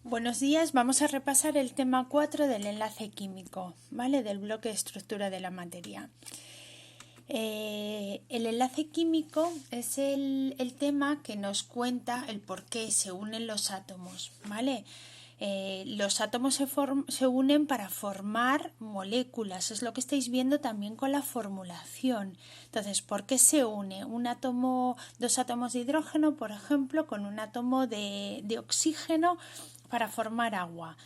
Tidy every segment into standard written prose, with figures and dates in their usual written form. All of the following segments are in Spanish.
Buenos días, vamos a repasar el tema 4 del enlace químico, ¿vale? Del bloque de estructura de la materia. El enlace químico es el tema que nos cuenta el por qué se unen los átomos, ¿vale? Los átomos se unen para formar moléculas, es lo que estáis viendo también con la formulación. Entonces, ¿por qué se une dos átomos de hidrógeno, por ejemplo, con un átomo de oxígeno para formar agua?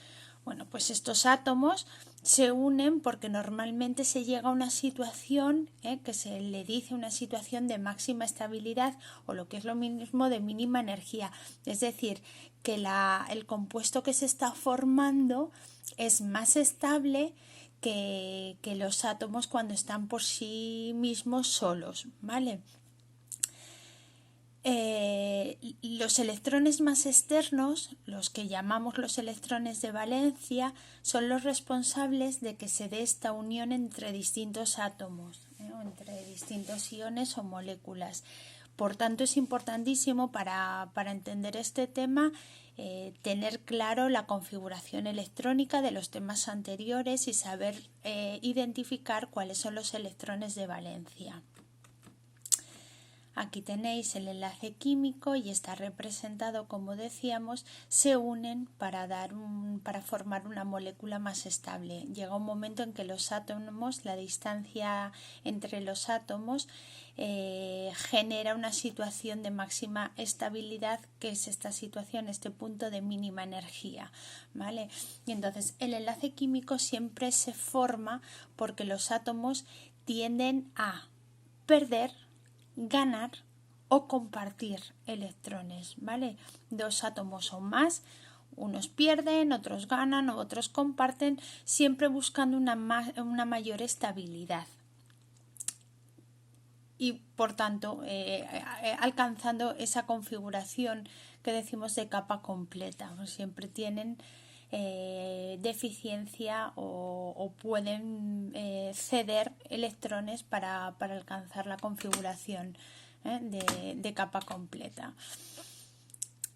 Bueno, pues estos átomos se unen porque normalmente se llega a una situación que se le dice una situación de máxima estabilidad o lo que es lo mismo de mínima energía. Es decir, que el compuesto que se está formando es más estable que los átomos cuando están por sí mismos solos, ¿vale? Los electrones más externos, los que llamamos los electrones de valencia, son los responsables de que se dé esta unión entre distintos átomos, entre distintos iones o moléculas. Por tanto, es importantísimo para entender este tema tener claro la configuración electrónica de los temas anteriores y saber identificar cuáles son los electrones de valencia. Aquí tenéis el enlace químico y está representado, como decíamos, se unen para formar una molécula más estable. Llega un momento en que los átomos, la distancia entre los átomos, genera una situación de máxima estabilidad, que es esta situación, este punto de mínima energía, ¿vale? Y entonces el enlace químico siempre se forma porque los átomos tienden a perder, ganar o compartir electrones, ¿vale? Dos átomos o más, unos pierden, otros ganan, otros comparten, siempre buscando una mayor estabilidad y por tanto alcanzando esa configuración que decimos de capa completa. Siempre tienen deficiencia o pueden ceder electrones para alcanzar la configuración de capa completa.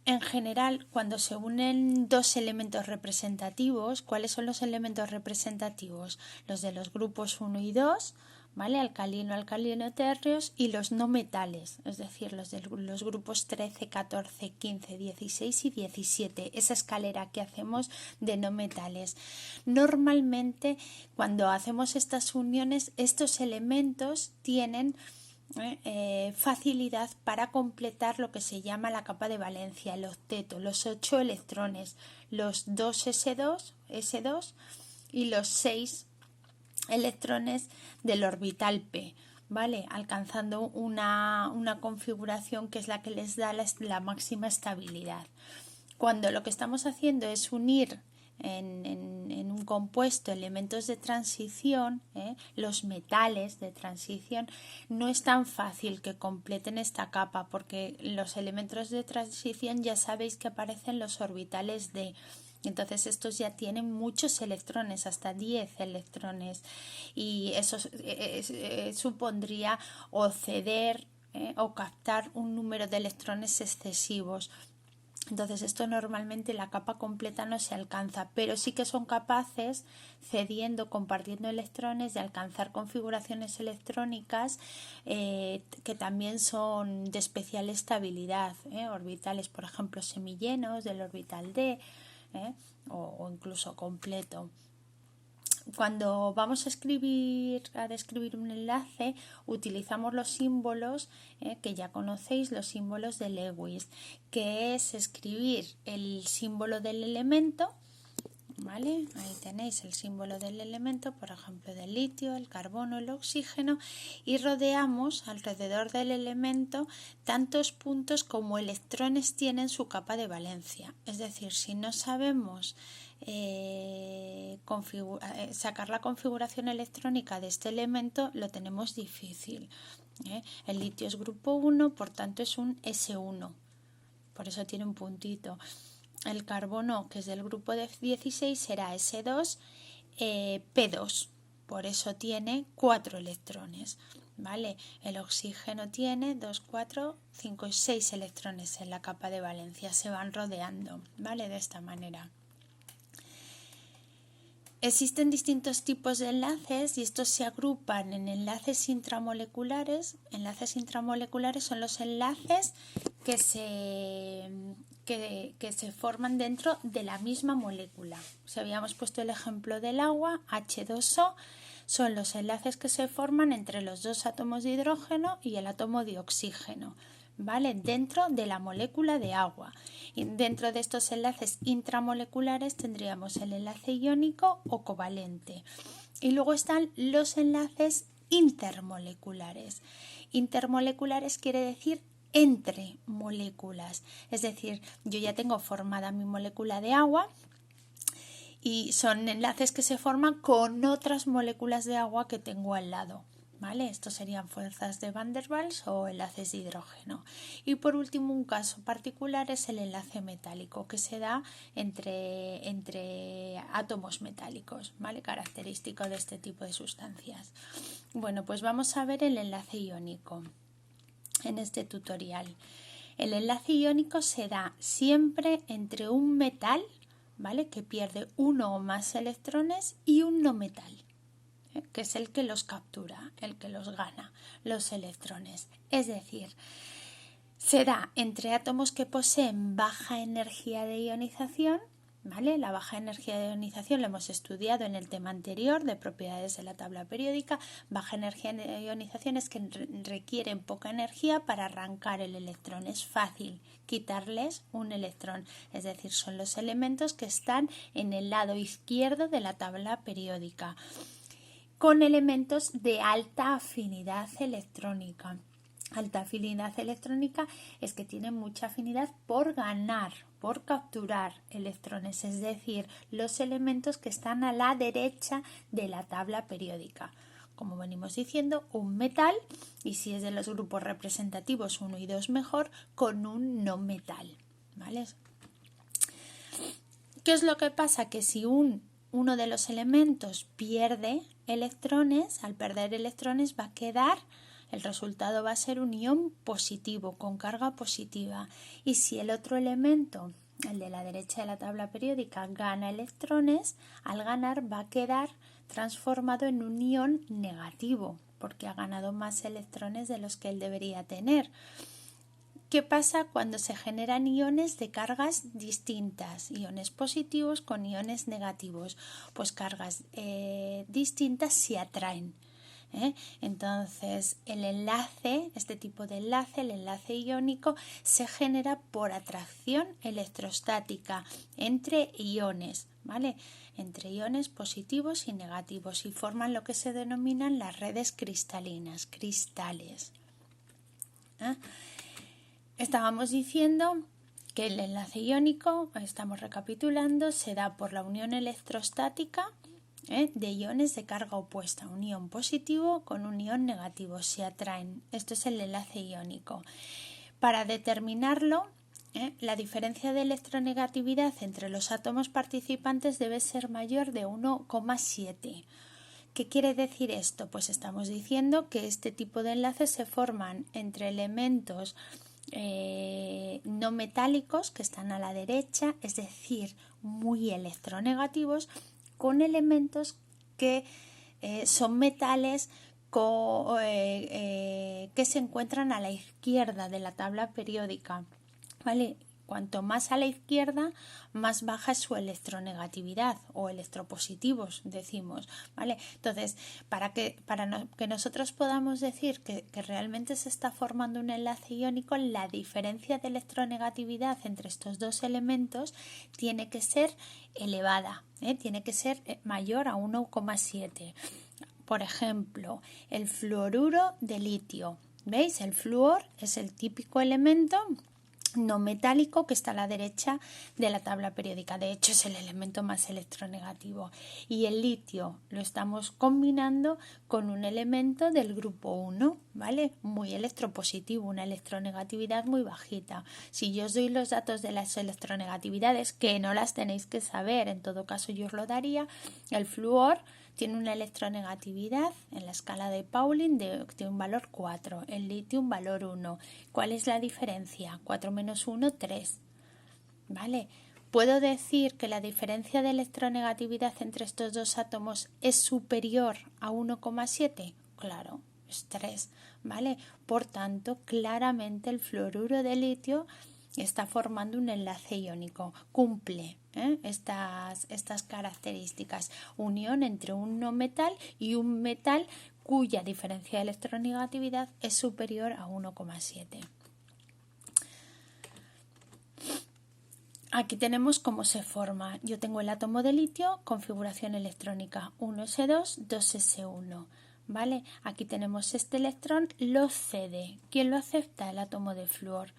En general, cuando se unen dos elementos representativos, ¿cuáles son los elementos representativos? Los de los grupos 1 y 2, ¿vale? Alcalino, alcalino térreos, y los no metales, es decir, los de los grupos 13, 14, 15, 16 y 17, esa escalera que hacemos de no metales. Normalmente, cuando hacemos estas uniones, estos elementos tienen facilidad para completar lo que se llama la capa de valencia, el octeto, los 8 electrones, los 2s2 y los 6 electrones del orbital p, ¿vale? Alcanzando una configuración que es la que les da la máxima estabilidad. Cuando lo que estamos haciendo es unir en un compuesto elementos de transición, los metales de transición, no es tan fácil que completen esta capa porque los elementos de transición ya sabéis que aparecen los orbitales d. Entonces estos ya tienen muchos electrones, hasta 10 electrones, y eso supondría o ceder o captar un número de electrones excesivos. Entonces esto normalmente la capa completa no se alcanza, pero sí que son capaces, cediendo, compartiendo electrones, de alcanzar configuraciones electrónicas que también son de especial estabilidad, orbitales, por ejemplo, semillenos del orbital d, o incluso completo. Cuando vamos a describir un enlace, utilizamos los símbolos que ya conocéis, los símbolos de Lewis, que es escribir el símbolo del elemento, ¿vale? Ahí tenéis el símbolo del elemento, por ejemplo, del litio, el carbono, el oxígeno, y rodeamos alrededor del elemento tantos puntos como electrones tienen su capa de valencia. Es decir, si no sabemos sacar la configuración electrónica de este elemento, lo tenemos difícil. El litio es grupo 1, por tanto es un S1, por eso tiene un puntito. El carbono, que es del grupo de 16, será S2, P2, por eso tiene 4 electrones. ¿vale? El oxígeno tiene 2, 4, 5 y 6 electrones en la capa de valencia, se van rodeando, ¿vale? De esta manera. Existen distintos tipos de enlaces y estos se agrupan en enlaces intramoleculares. Enlaces intramoleculares son los enlaces que se forman dentro de la misma molécula. Si habíamos puesto el ejemplo del agua, H2O, son los enlaces que se forman entre los dos átomos de hidrógeno y el átomo de oxígeno, ¿vale? Dentro de la molécula de agua. Y dentro de estos enlaces intramoleculares tendríamos el enlace iónico o covalente. Y luego están los enlaces intermoleculares. Intermoleculares quiere decir entre moléculas. Es decir, yo ya tengo formada mi molécula de agua y son enlaces que se forman con otras moléculas de agua que tengo al lado, ¿vale? Estos serían fuerzas de Van der Waals o enlaces de hidrógeno. Y por último, un caso particular es el enlace metálico, que se da entre átomos metálicos, ¿vale? Característico de este tipo de sustancias. Bueno, pues vamos a ver el enlace iónico en este tutorial. El enlace iónico se da siempre entre un metal, ¿vale? Que pierde uno o más electrones y un no metal, que es el que los captura, el que los gana, los electrones. Es decir, se da entre átomos que poseen baja energía de ionización, ¿vale? La baja energía de ionización lo hemos estudiado en el tema anterior de propiedades de la tabla periódica. Baja energía de ionización es que requieren poca energía para arrancar el electrón. Es fácil quitarles un electrón, es decir, son los elementos que están en el lado izquierdo de la tabla periódica, con elementos de alta afinidad electrónica. Alta afinidad electrónica es que tienen mucha afinidad por ganar, por capturar electrones, es decir, los elementos que están a la derecha de la tabla periódica. Como venimos diciendo, un metal, y si es de los grupos representativos 1 y 2 mejor, con un no metal, ¿vale? ¿Qué es lo que pasa? Que si uno de los elementos pierde electrones, al perder electrones va a quedar, el resultado va a ser un ion positivo, con carga positiva. Y si el otro elemento, el de la derecha de la tabla periódica, gana electrones, al ganar va a quedar transformado en un ion negativo, porque ha ganado más electrones de los que él debería tener. ¿Qué pasa cuando se generan iones de cargas distintas? Iones positivos con iones negativos. Pues cargas distintas se atraen. Entonces el enlace, este tipo de enlace, el enlace iónico, se genera por atracción electrostática entre iones, ¿vale? Entre iones positivos y negativos, y forman lo que se denominan las redes cristalinas, cristales. Estábamos diciendo que el enlace iónico, estamos recapitulando, se da por la unión electrostática de iones de carga opuesta, un ion positivo con un ion negativo, se atraen. Esto es el enlace iónico. Para determinarlo, la diferencia de electronegatividad entre los átomos participantes debe ser mayor de 1,7. ¿Qué quiere decir esto? Pues estamos diciendo que este tipo de enlaces se forman entre elementos no metálicos que están a la derecha, es decir, muy electronegativos, con elementos que son metales que se encuentran a la izquierda de la tabla periódica, ¿vale? Cuanto más a la izquierda, más baja es su electronegatividad o electropositivos, decimos, ¿vale? Entonces, para que nosotros podamos decir que realmente se está formando un enlace iónico, la diferencia de electronegatividad entre estos dos elementos tiene que ser elevada, tiene que ser mayor a 1,7. Por ejemplo, el fluoruro de litio. ¿Veis? El flúor es el típico elemento no metálico que está a la derecha de la tabla periódica. De hecho, es el elemento más electronegativo. Y el litio lo estamos combinando con un elemento del grupo 1, ¿vale? Muy electropositivo, una electronegatividad muy bajita. Si yo os doy los datos de las electronegatividades, que no las tenéis que saber, en todo caso yo os lo daría, el flúor tiene una electronegatividad en la escala de Pauling de un valor 4, el litio un valor 1. ¿Cuál es la diferencia? 4 menos 1, 3. ¿Vale? ¿Puedo decir que la diferencia de electronegatividad entre estos dos átomos es superior a 1,7? Claro, es 3, ¿vale? Por tanto, claramente el fluoruro de litio está formando un enlace iónico, cumple estas características, unión entre un no metal y un metal cuya diferencia de electronegatividad es superior a 1,7. Aquí tenemos cómo se forma. Yo tengo el átomo de litio, configuración electrónica 1s2, 2s1. ¿Vale? Aquí tenemos este electrón, lo cede. ¿Quién lo acepta? El átomo de flúor.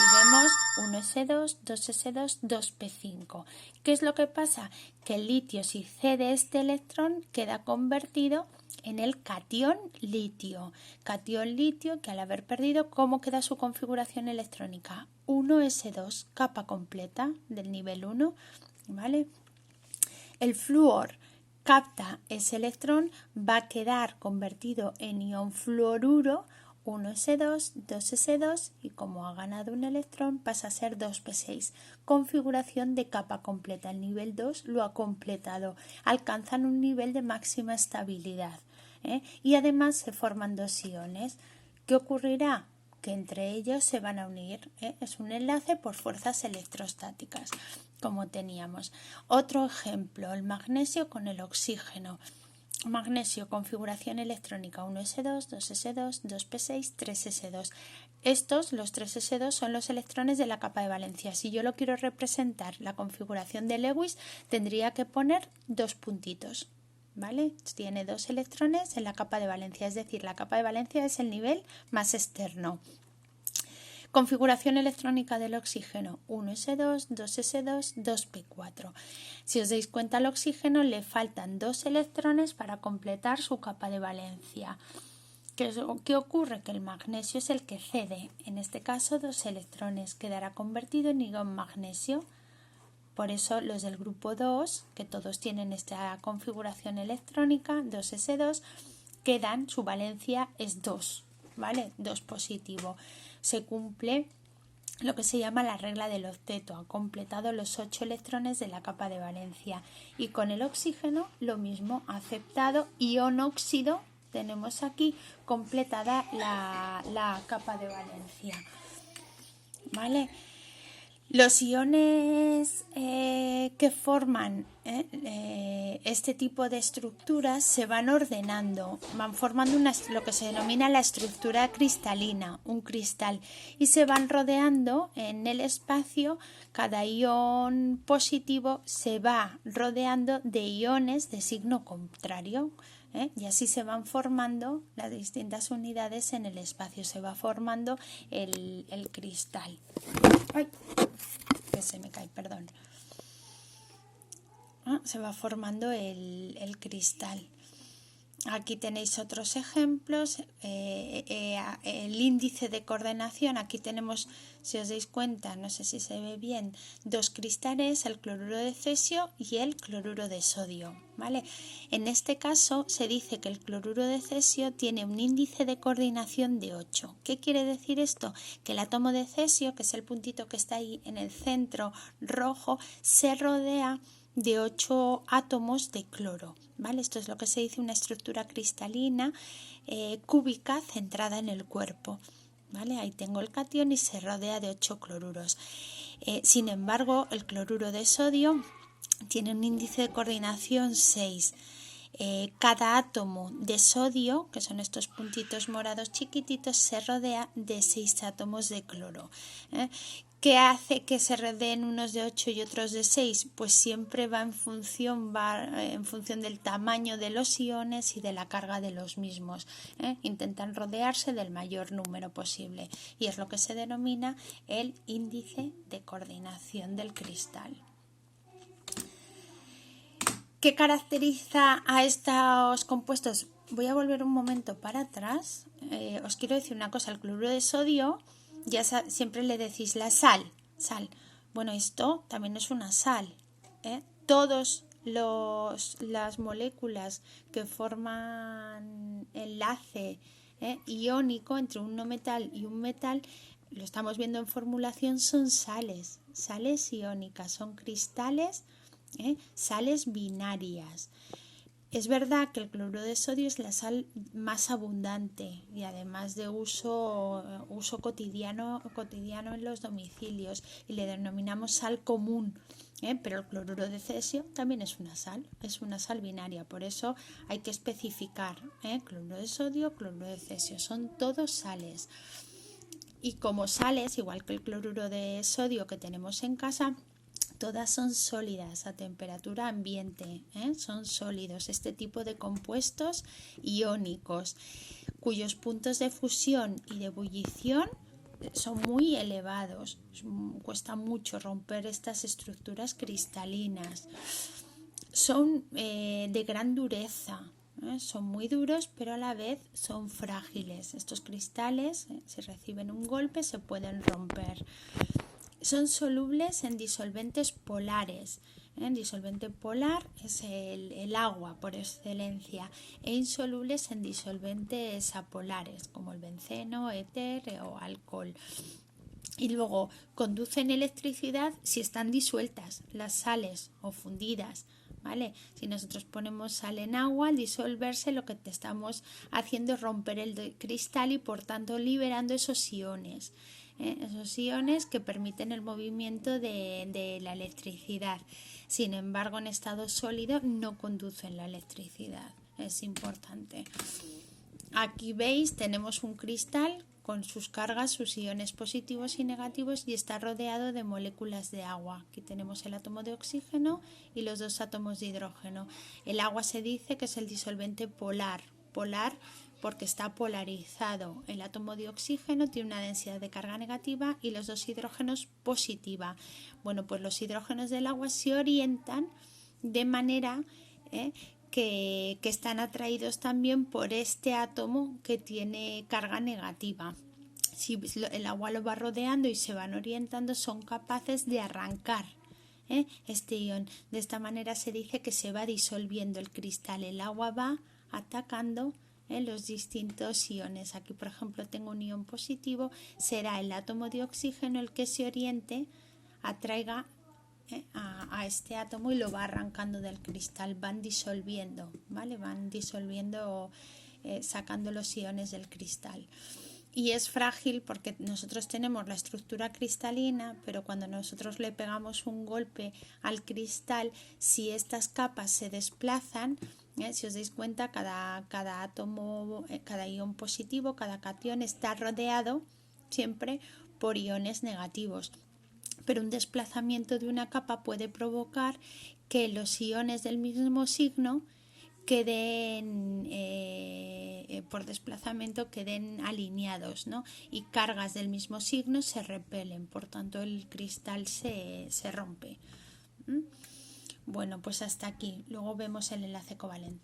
Y vemos 1s2, 2s2, 2p5. ¿Qué es lo que pasa? Que el litio, si cede este electrón, queda convertido en el catión litio. Catión litio que al haber perdido, ¿cómo queda su configuración electrónica? 1s2, capa completa del nivel 1, ¿vale? El flúor capta ese electrón, va a quedar convertido en ion fluoruro, 1s2, 2s2 y como ha ganado un electrón pasa a ser 2p6. Configuración de capa completa. El nivel 2 lo ha completado. Alcanzan un nivel de máxima estabilidad. Y además se forman dos iones. ¿Qué ocurrirá? Que entre ellos se van a unir. Es un enlace por fuerzas electrostáticas, como teníamos. Otro ejemplo, el magnesio con el oxígeno. Magnesio, configuración electrónica 1s2, 2s2, 2p6, 3s2. Estos, los 3s2, son los electrones de la capa de valencia. Si yo lo quiero representar, la configuración de Lewis, tendría que poner dos puntitos. ¿Vale? Tiene dos electrones en la capa de valencia, es decir, la capa de valencia es el nivel más externo. Configuración electrónica del oxígeno 1s2, 2s2, 2p4. Si os dais cuenta, al oxígeno le faltan dos electrones para completar su capa de valencia. ¿Qué ocurre? Que el magnesio es el que cede, en este caso dos electrones, quedará convertido en ion magnesio. Por eso los del grupo 2, que todos tienen esta configuración electrónica, 2s2, quedan, su valencia es 2, ¿vale? 2 positivo. Se cumple lo que se llama la regla del octeto, ha completado los 8 electrones de la capa de valencia. Y con el oxígeno lo mismo, ha aceptado ion óxido, tenemos aquí completada la capa de valencia, ¿vale? Los iones que forman este tipo de estructuras se van ordenando, van formando lo que se denomina la estructura cristalina, un cristal, y se van rodeando en el espacio. Cada ion positivo se va rodeando de iones de signo contrario. Y así se van formando las distintas unidades en el espacio, se va formando el cristal. ¡Ay! Que se me cae, perdón. Se va formando el cristal. Aquí tenéis otros ejemplos. El índice de coordinación, aquí tenemos, si os dais cuenta, no sé si se ve bien, dos cristales, el cloruro de cesio y el cloruro de sodio, ¿vale? En este caso se dice que el cloruro de cesio tiene un índice de coordinación de 8. ¿Qué quiere decir esto? Que el átomo de cesio, que es el puntito que está ahí en el centro rojo, se rodea de 8 átomos de cloro, ¿vale? Esto es lo que se dice una estructura cristalina cúbica centrada en el cuerpo, ¿vale? Ahí tengo el catión y se rodea de 8 cloruros. Sin embargo, el cloruro de sodio tiene un índice de coordinación 6. Cada átomo de sodio, que son estos puntitos morados chiquititos, se rodea de 6 átomos de cloro. ¿Qué hace que se rodeen unos de 8 y otros de 6? Pues siempre va en función del tamaño de los iones y de la carga de los mismos. Intentan rodearse del mayor número posible y es lo que se denomina el índice de coordinación del cristal. ¿Qué caracteriza a estos compuestos? Voy a volver un momento para atrás. Os quiero decir una cosa, el cloruro de sodio, ya siempre le decís la sal. Bueno, esto también es una sal. Todos las moléculas que forman enlace iónico entre un no metal y un metal, lo estamos viendo en formulación, son sales iónicas, son cristales, sales binarias. Es verdad que el cloruro de sodio es la sal más abundante y además de uso cotidiano en los domicilios, y le denominamos sal común, pero el cloruro de cesio también es una sal binaria, por eso hay que especificar, cloruro de sodio, cloruro de cesio, son todos sales. Y como sales, igual que el cloruro de sodio que tenemos en casa, todas son sólidas a temperatura ambiente, son sólidos, este tipo de compuestos iónicos, cuyos puntos de fusión y de ebullición son muy elevados. Cuesta mucho romper estas estructuras cristalinas. Son de gran dureza. Son muy duros, pero a la vez son frágiles. Estos cristales, si reciben un golpe, se pueden romper. Son solubles en disolventes polares. El disolvente polar es el agua por excelencia, e insolubles en disolventes apolares como el benceno, éter o alcohol. Y luego conducen electricidad si están disueltas las sales o fundidas. ¿Vale? Si nosotros ponemos sal en agua, al disolverse, lo que te estamos haciendo es romper el cristal y por tanto liberando esos iones. Esos iones que permiten el movimiento de la electricidad. Sin embargo, en estado sólido no conducen la electricidad. Es importante. Aquí veis, tenemos un cristal con sus cargas, sus iones positivos y negativos, y está rodeado de moléculas de agua. Aquí tenemos el átomo de oxígeno y los dos átomos de hidrógeno. El agua se dice que es el disolvente polar porque está polarizado. El átomo de oxígeno tiene una densidad de carga negativa y los dos hidrógenos positiva. Bueno, pues los hidrógenos del agua se orientan de manera que están atraídos también por este átomo que tiene carga negativa. Si el agua lo va rodeando y se van orientando, son capaces de arrancar este ion. De esta manera se dice que se va disolviendo el cristal. El agua va atacando los distintos iones. Aquí, por ejemplo, tengo un ion positivo, será el átomo de oxígeno el que se oriente, atraiga a este átomo y lo va arrancando del cristal. Van disolviendo, ¿vale? Van disolviendo, sacando los iones del cristal. Y es frágil porque nosotros tenemos la estructura cristalina, pero cuando nosotros le pegamos un golpe al cristal, si estas capas se desplazan, si os dais cuenta, cada átomo, cada ion positivo, cada catión está rodeado siempre por iones negativos. Pero un desplazamiento de una capa puede provocar que los iones del mismo signo queden por desplazamiento queden alineados, ¿no? Y cargas del mismo signo se repelen, por tanto el cristal se rompe. Bueno, pues hasta aquí. Luego vemos el enlace covalente.